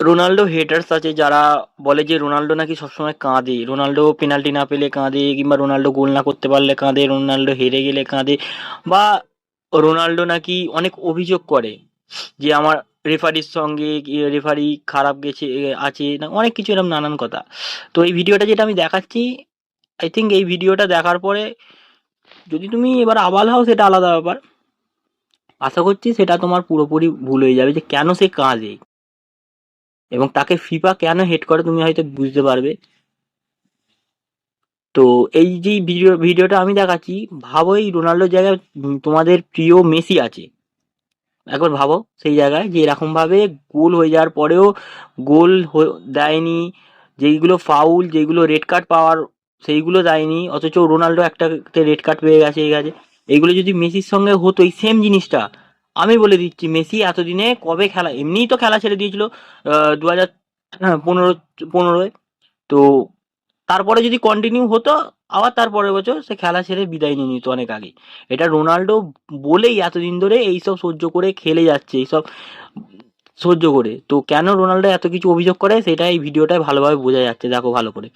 Ronaldo haters আছে যারা বলে যে রোনাল্ডো নাকি সবসময় কাঁদে, রোনাল্ডো পেনাল্টি না পেলে কাঁদে, কিংবা রোনাল্ডো গোল না করতে পারলে কাঁদে, রোনাল্ডো হেরে গেলে কাঁদে, বা রোনাল্ডো নাকি অনেক অভিযোগ করে যে আমার রেফারির সঙ্গে রেফারি খারাপ গেছে আছে না, অনেক কিছু এরকম নানান কথা। তো এই ভিডিওটা যেটা আমি দেখাচ্ছি, আই থিঙ্ক এই ভিডিওটা দেখার পরে যদি তুমি এবার আবাল হও সেটা আলাদা ব্যাপার। আশা করছি সেটা তোমার পুরোপুরি ভুল হয়ে যাবে যে কেন সে কাঁদে এবং তাকে ফিফা কেন হেট করে, তুমি হয়তো বুঝতে পারবে। তো এই যে ভিডিওটা আমি দেখাচ্ছি, ভাবো এই রোনাল্ডোর জায়গায় তোমাদের প্রিয় মেসি আছে, একবার ভাবো সেই জায়গায় যে এরকম ভাবে গোল হয়ে যাওয়ার পরেও গোল দেয়নি, যেইগুলো ফাউল, যেইগুলো রেড কার্ড পাওয়ার সেইগুলো দেয়নি, অথচ রোনাল্ডো একটা রেড কার্ড পেয়ে গেছে এই গেছে। এইগুলো যদি মেসির সঙ্গে হতো এই সেম জিনিসটা, আমি বলে দিচ্ছি মেসি এতদিনে কবে খেলা, এমনিই তো খেলা ছেড়ে দিয়েছিল 2015 তো তারপরে যদি কন্টিনিউ হতো আবার তারপরের বছর সে খেলা ছেড়ে বিদায় নিয়ে নিত অনেক আগে। এটা রোনাল্ডো বলেই এতদিন ধরে এইসব সহ্য করে খেলে যাচ্ছে, এইসব সহ্য করে। তো কেন রোনাল্ডো এত কিছু অভিযোগ করে সেটা এই ভিডিওটায় ভালোভাবে বোঝা যাচ্ছে, দেখো ভালো করে।